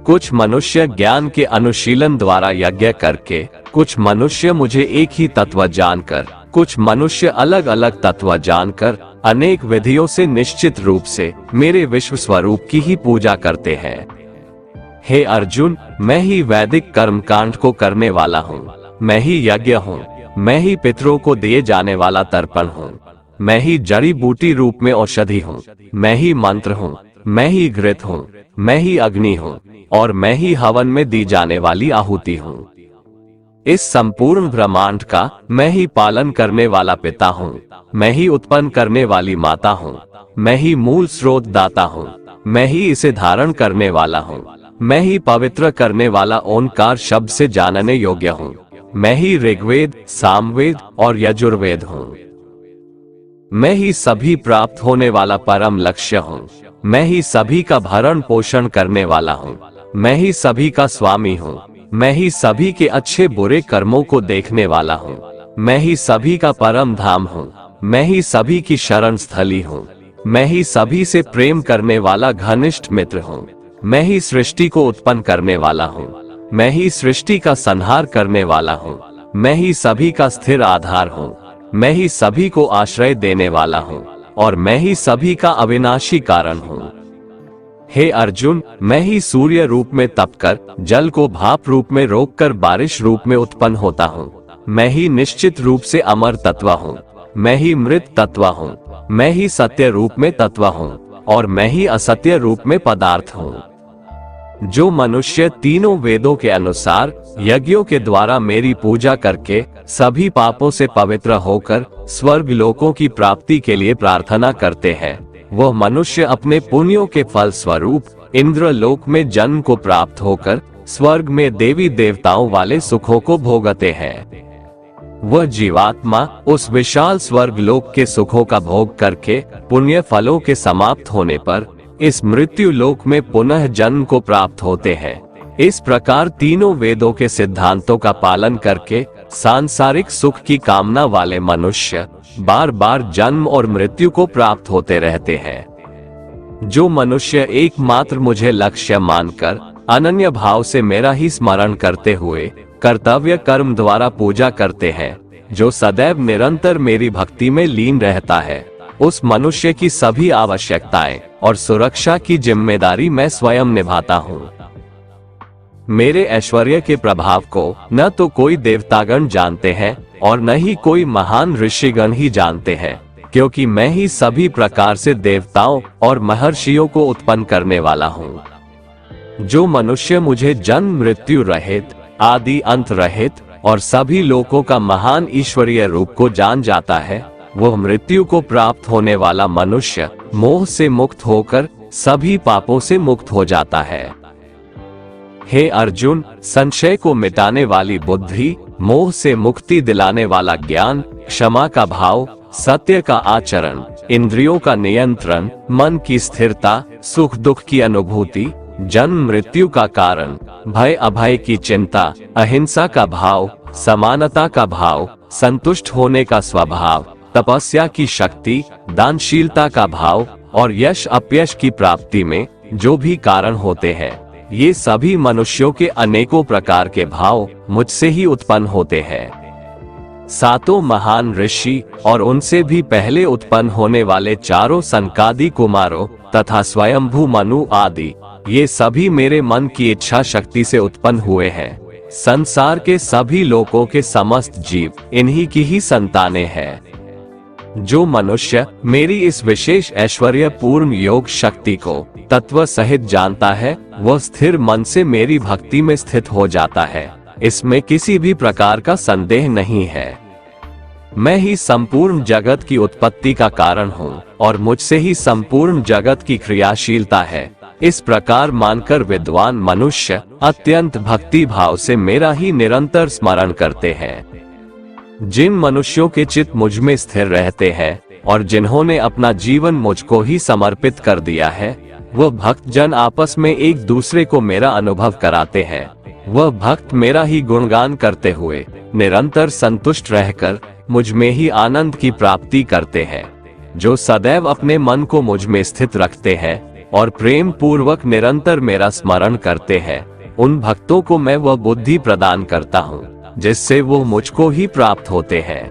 कुछ मनुष्य ज्ञान के अनुशीलन द्वारा यज्ञ करके, कुछ मनुष्य मुझे एक ही तत्व जानकर, कुछ मनुष्य अलग अलग तत्व जानकर अनेक विधियों से निश्चित रूप से मेरे विश्व स्वरूप की ही पूजा करते हैं। हे अर्जुन, मैं ही वैदिक कर्मकांड को करने वाला हूँ, मैं ही यज्ञ हूँ, मैं ही पितरों को दिए जाने वाला तर्पण हूँ, मैं ही जड़ी बूटी रूप में औषधि हूँ, मैं ही मंत्र हूँ, मैं ही घृत हूँ, मैं ही अग्नि हूँ और मैं ही हवन में दी जाने वाली आहुति हूँ। इस संपूर्ण ब्रह्मांड का मैं ही पालन करने वाला पिता हूँ, मैं ही उत्पन्न करने वाली माता हूँ, मैं ही मूल स्रोत दाता हूँ, मैं ही इसे धारण करने वाला हूँ, मैं ही पवित्र करने वाला ओंकार शब्द से जानने योग्य हूँ, मैं ही ऋग्वेद, सामवेद और यजुर्वेद हूँ। मैं ही सभी प्राप्त होने वाला परम लक्ष्य हूँ, मैं ही सभी का भरण पोषण करने वाला हूँ, मैं ही सभी का स्वामी हूँ, मैं ही सभी के अच्छे बुरे कर्मों को देखने वाला हूँ, मैं ही सभी का परम धाम हूँ, मैं ही सभी की शरण स्थली हूँ, मैं ही सभी से प्रेम करने वाला घनिष्ठ मित्र हूँ, मैं ही सृष्टि को उत्पन्न करने वाला हूँ, मैं ही सृष्टि का संहार करने वाला हूँ, मैं ही सभी का स्थिर आधार हूँ, मैं ही सभी को आश्रय देने वाला हूँ और मैं ही सभी का अविनाशी कारण हूँ। हे अर्जुन, मैं ही सूर्य रूप में तपकर जल को भाप रूप में रोककर बारिश रूप में उत्पन्न होता हूँ, मैं ही निश्चित रूप से अमर तत्व हूँ, मैं ही मृत तत्व हूँ, मैं ही सत्य रूप में तत्व हूँ और मैं ही असत्य रूप में पदार्थ हूँ। जो मनुष्य तीनों वेदों के अनुसार यज्ञों के द्वारा मेरी पूजा करके सभी पापों से पवित्र होकर स्वर्ग लोकों की प्राप्ति के लिए प्रार्थना करते हैं, वह मनुष्य अपने पुण्यों के फल स्वरूप इंद्र लोक में जन्म को प्राप्त होकर स्वर्ग में देवी देवताओं वाले सुखों को भोगते हैं। वह जीवात्मा उस विशाल स्वर्ग लोक के सुखों का भोग करके पुण्य फलों के समाप्त होने पर इस मृत्यु लोक में पुनः जन्म को प्राप्त होते हैं। इस प्रकार तीनों वेदों के सिद्धांतों का पालन करके सांसारिक सुख की कामना वाले मनुष्य बार बार जन्म और मृत्यु को प्राप्त होते रहते हैं। जो मनुष्य एकमात्र मुझे लक्ष्य मानकर अनन्य भाव से मेरा ही स्मरण करते हुए कर्तव्य कर्म द्वारा पूजा करते हैं, जो सदैव निरंतर मेरी भक्ति में लीन रहता है, उस मनुष्य की सभी आवश्यकताएं और सुरक्षा की जिम्मेदारी मैं स्वयं निभाता हूँ। मेरे ऐश्वर्य के प्रभाव को न तो कोई देवतागण जानते हैं और न ही कोई महान ऋषिगण ही जानते हैं, क्योंकि मैं ही सभी प्रकार से देवताओं और महर्षियों को उत्पन्न करने वाला हूँ। जो मनुष्य मुझे जन्म मृत्यु रहित, आदि अंत रहित और सभी लोकों का महान ईश्वरीय रूप को जान जाता है, वह मृत्यु को प्राप्त होने वाला मनुष्य मोह से मुक्त होकर सभी पापों से मुक्त हो जाता है। हे अर्जुन, संशय को मिटाने वाली बुद्धि, मोह से मुक्ति दिलाने वाला ज्ञान, क्षमा का भाव, सत्य का आचरण, इंद्रियों का नियंत्रण, मन की स्थिरता, सुख दुख की अनुभूति, जन्म मृत्यु का कारण, भय अभय की चिंता, अहिंसा का भाव, समानता का भाव, संतुष्ट होने का स्वभाव, तपस्या की शक्ति, दानशीलता का भाव और यश अपयश की प्राप्ति में जो भी कारण होते हैं, ये सभी मनुष्यों के अनेकों प्रकार के भाव मुझसे ही उत्पन्न होते हैं। सातों महान ऋषि और उनसे भी पहले उत्पन्न होने वाले चारों सनकादि कुमारों तथा स्वयंभू मनु आदि, ये सभी मेरे मन की इच्छा शक्ति से उत्पन्न हुए हैं। संसार के सभी लोगों के समस्त जीव इन्हीं की ही संतानें हैं। जो मनुष्य मेरी इस विशेष ऐश्वर्यपूर्ण योग शक्ति को तत्व सहित जानता है, वह स्थिर मन से मेरी भक्ति में स्थित हो जाता है। इसमें किसी भी प्रकार का संदेह नहीं है। मैं ही संपूर्ण जगत की उत्पत्ति का कारण हूँ और मुझसे ही संपूर्ण जगत की क्रियाशीलता है। इस प्रकार मानकर विद्वान मनुष्य अत्यंत भक्ति भाव से मेरा ही निरंतर स्मरण करते हैं। जिन मनुष्यों के चित्त मुझ में स्थिर रहते हैं और जिन्होंने अपना जीवन मुझको ही समर्पित कर दिया है, वह भक्त जन आपस में एक दूसरे को मेरा अनुभव कराते हैं। वह भक्त मेरा ही गुणगान करते हुए निरंतर संतुष्ट रहकर मुझ में ही आनंद की प्राप्ति करते हैं। जो सदैव अपने मन को मुझ में स्थित रखते हैं और प्रेम पूर्वक निरंतर मेरा स्मरण करते हैं, उन भक्तों को मैं वह बुद्धि प्रदान करता हूँ जिससे वो मुझको ही प्राप्त होते हैं।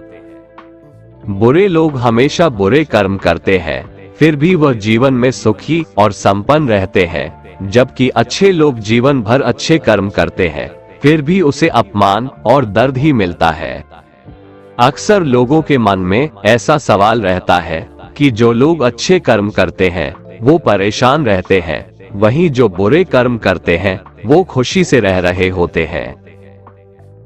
बुरे लोग हमेशा बुरे कर्म करते हैं, फिर भी वह जीवन में सुखी और संपन्न रहते हैं, जबकि अच्छे लोग जीवन भर अच्छे कर्म करते हैं, फिर भी उसे अपमान और दर्द ही मिलता है। अक्सर लोगों के मन में ऐसा सवाल रहता है कि जो लोग अच्छे कर्म करते हैं वो परेशान रहते हैं, वहीं जो बुरे कर्म करते हैं वो खुशी से रह रहे होते हैं।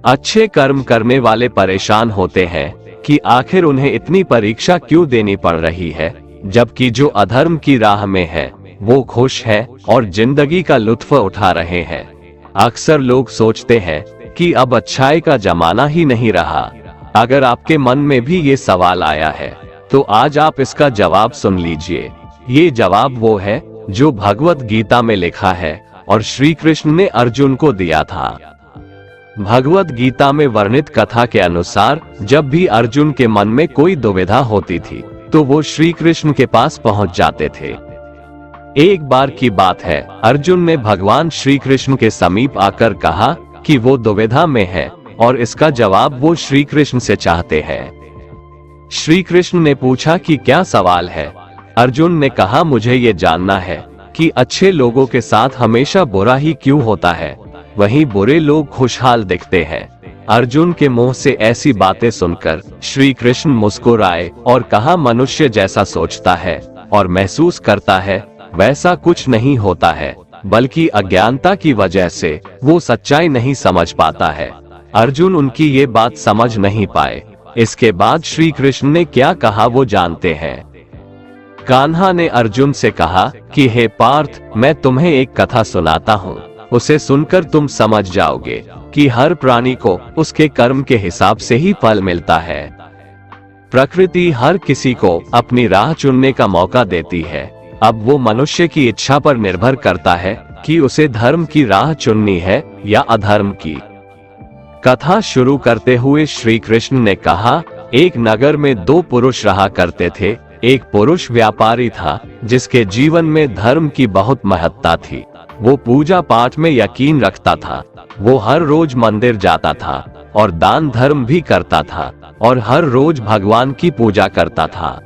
अच्छे कर्म करने वाले परेशान होते हैं कि आखिर उन्हें इतनी परीक्षा क्यों देनी पड़ रही है, जबकि जो अधर्म की राह में है वो खुश है और जिंदगी का लुत्फ उठा रहे हैं। अक्सर लोग सोचते हैं कि अब अच्छाई का जमाना ही नहीं रहा। अगर आपके मन में भी ये सवाल आया है तो आज आप इसका जवाब सुन लीजिए। ये जवाब वो है जो भगवत गीता में लिखा है और श्री कृष्ण ने अर्जुन को दिया था। भगवत गीता में वर्णित कथा के अनुसार जब भी अर्जुन के मन में कोई दुविधा होती थी तो वो श्री कृष्ण के पास पहुंच जाते थे। एक बार की बात है, अर्जुन ने भगवान श्री कृष्ण के समीप आकर कहा कि वो दुविधा में है और इसका जवाब वो श्री कृष्ण से चाहते हैं। श्री कृष्ण ने पूछा कि क्या सवाल है। अर्जुन ने कहा, मुझे ये जानना है कि अच्छे लोगों के साथ हमेशा बुरा ही क्यों होता है, वहीं बुरे लोग खुशहाल दिखते हैं। अर्जुन के मुंह से ऐसी बातें सुनकर श्री कृष्ण मुस्कुराए और कहा, मनुष्य जैसा सोचता है और महसूस करता है वैसा कुछ नहीं होता है, बल्कि अज्ञानता की वजह से वो सच्चाई नहीं समझ पाता है। अर्जुन उनकी ये बात समझ नहीं पाए। इसके बाद श्री कृष्ण ने क्या कहा वो जानते हैं। कान्हा ने अर्जुन से कहा कि हे पार्थ, मैं तुम्हें एक कथा सुनाता हूँ, उसे सुनकर तुम समझ जाओगे कि हर प्राणी को उसके कर्म के हिसाब से ही फल मिलता है। प्रकृति हर किसी को अपनी राह चुनने का मौका देती है। अब वो मनुष्य की इच्छा पर निर्भर करता है कि उसे धर्म की राह चुननी है या अधर्म की। कथा शुरू करते हुए श्री कृष्ण ने कहा, एक नगर में दो पुरुष रहा करते थे। एक पुरुष व्यापारी था जिसके जीवन में धर्म की बहुत महत्ता थी। वो पूजा पाठ में यकीन रखता था। वो हर रोज मंदिर जाता था और दान धर्म भी करता था और हर रोज भगवान की पूजा करता था।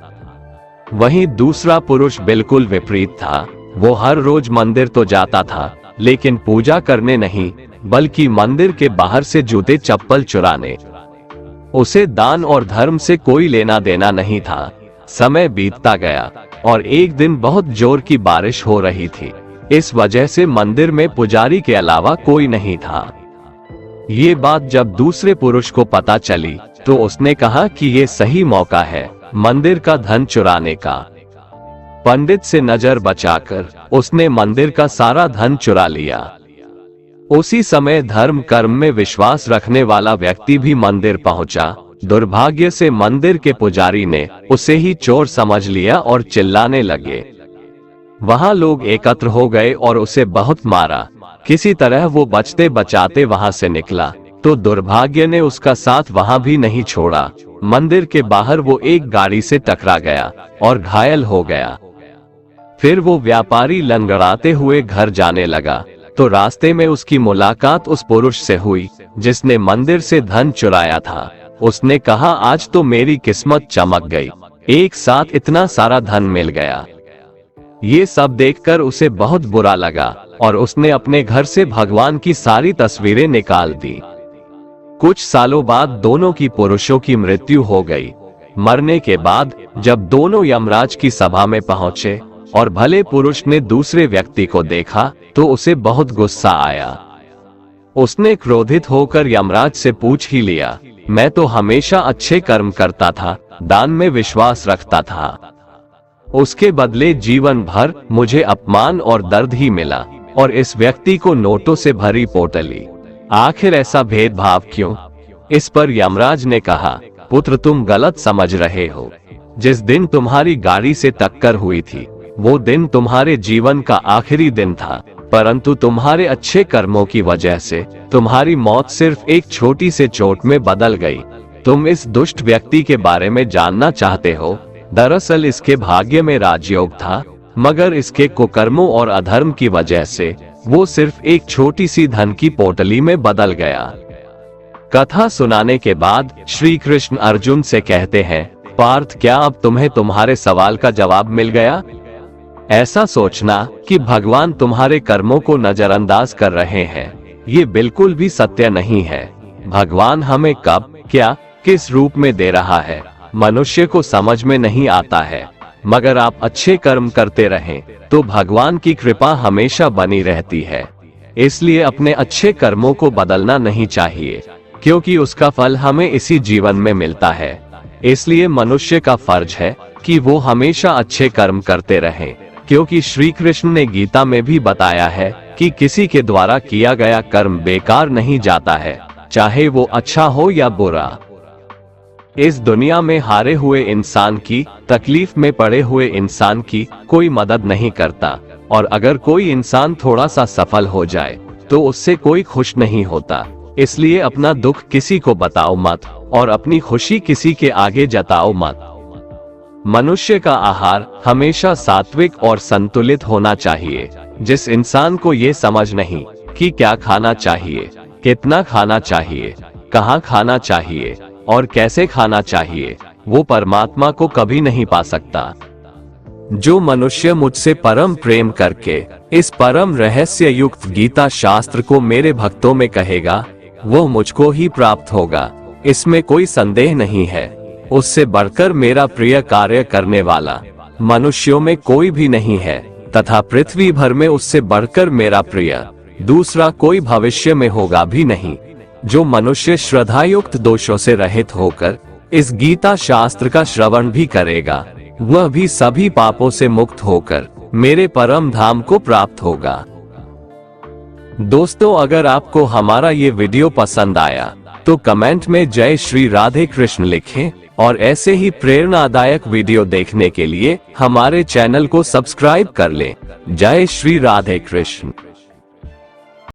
वहीं दूसरा पुरुष बिल्कुल विपरीत था। वो हर रोज मंदिर तो जाता था लेकिन पूजा करने नहीं, बल्कि मंदिर के बाहर से जूते चप्पल चुराने। उसे दान और धर्म से कोई लेना देना नहीं था। समय बीतता गया और एक दिन बहुत जोर की बारिश हो रही थी। इस वजह से मंदिर में पुजारी के अलावा कोई नहीं था। ये बात जब दूसरे पुरुष को पता चली तो उसने कहा कि ये सही मौका है मंदिर का धन चुराने का। पंडित से नजर बचाकर उसने मंदिर का सारा धन चुरा लिया। उसी समय धर्म कर्म में विश्वास रखने वाला व्यक्ति भी मंदिर पहुंचा। दुर्भाग्य से मंदिर के पुजारी ने उसे ही चोर समझ लिया और चिल्लाने लगे। वहां लोग एकत्र हो गए और उसे बहुत मारा। किसी तरह वो बचते बचाते वहां से निकला तो दुर्भाग्य ने उसका साथ वहां भी नहीं छोड़ा। मंदिर के बाहर वो एक गाड़ी से टकरा गया और घायल हो गया। फिर वो व्यापारी लंगड़ाते हुए घर जाने लगा तो रास्ते में उसकी मुलाकात उस पुरुष से हुई जिसने मंदिर से धन चुराया था। उसने कहा, आज तो मेरी किस्मत चमक गई, एक साथ इतना सारा धन मिल गया। ये सब देखकर उसे बहुत बुरा लगा। और उसने अपने घर से भगवान की सारी तस्वीरें निकाल दी। कुछ सालों बाद दोनों की पुरुषों की मृत्यु हो गई। मरने के बाद जब दोनों यमराज की सभा में पहुंचे और भले पुरुष ने दूसरे व्यक्ति को देखा तो उसे बहुत गुस्सा आया। उसने क्रोधित होकर यमराज से पूछ ही लिया, मैं तो हमेशा अच्छे कर्म करता था, दान में विश्वास रखता था, उसके बदले जीवन भर मुझे अपमान और दर्द ही मिला, और इस व्यक्ति को नोटों से भरी पोटली, आखिर ऐसा भेदभाव क्यों? इस पर यमराज ने कहा, पुत्र तुम गलत समझ रहे हो। जिस दिन तुम्हारी गाड़ी से टक्कर हुई थी वो दिन तुम्हारे जीवन का आखिरी दिन था, परंतु तुम्हारे अच्छे कर्मों की वजह से तुम्हारी मौत सिर्फ एक छोटी से चोट में बदल गई। तुम इस दुष्ट व्यक्ति के बारे में जानना चाहते हो? दरअसल इसके भाग्य में राजयोग था, मगर इसके कुकर्मों और अधर्म की वजह से वो सिर्फ एक छोटी सी धन की पोटली में बदल गया। कथा सुनाने के बाद श्री कृष्ण अर्जुन से कहते हैं, पार्थ क्या अब तुम्हें तुम्हारे सवाल का जवाब मिल गया? ऐसा सोचना कि भगवान तुम्हारे कर्मों को नजरअंदाज कर रहे हैं, ये बिल्कुल भी सत्य नहीं है। भगवान हमें कब, क्या, किस रूप में दे रहा है मनुष्य को समझ में नहीं आता है, मगर आप अच्छे कर्म करते रहें तो भगवान की कृपा हमेशा बनी रहती है। इसलिए अपने अच्छे कर्मों को बदलना नहीं चाहिए, क्योंकि उसका फल हमें इसी जीवन में मिलता है। इसलिए मनुष्य का फर्ज है कि वो हमेशा अच्छे कर्म करते रहें, क्योंकि श्री कृष्ण ने गीता में भी बताया है कि किसी के द्वारा किया गया कर्म बेकार नहीं जाता है, चाहे वो अच्छा हो या बुरा। इस दुनिया में हारे हुए इंसान की, तकलीफ में पड़े हुए इंसान की कोई मदद नहीं करता, और अगर कोई इंसान थोड़ा सा सफल हो जाए तो उससे कोई खुश नहीं होता। इसलिए अपना दुख किसी को बताओ मत और अपनी खुशी किसी के आगे जताओ मत। मनुष्य का आहार हमेशा सात्विक और संतुलित होना चाहिए। जिस इंसान को ये समझ नहीं कि क्या खाना चाहिए, कितना खाना चाहिए, कहाँ खाना चाहिए और कैसे खाना चाहिए, वो परमात्मा को कभी नहीं पा सकता। जो मनुष्य मुझसे परम प्रेम करके इस परम रहस्य युक्त गीता शास्त्र को मेरे भक्तों में कहेगा, वो मुझको ही प्राप्त होगा, इसमें कोई संदेह नहीं है। उससे बढ़कर मेरा प्रिय कार्य करने वाला मनुष्यों में कोई भी नहीं है, तथा पृथ्वी भर में उससे बढ़कर मेरा प्रिय दूसरा कोई भविष्य में होगा भी नहीं। जो मनुष्य श्रद्धायुक्त दोषों से रहित होकर इस गीता शास्त्र का श्रवण भी करेगा, वह भी सभी पापों से मुक्त होकर मेरे परम धाम को प्राप्त होगा। दोस्तों, अगर आपको हमारा ये वीडियो पसंद आया तो कमेंट में जय श्री राधे कृष्ण लिखें, और ऐसे ही प्रेरणादायक वीडियो देखने के लिए हमारे चैनल को सब्सक्राइब कर लें। जय श्री राधे कृष्ण।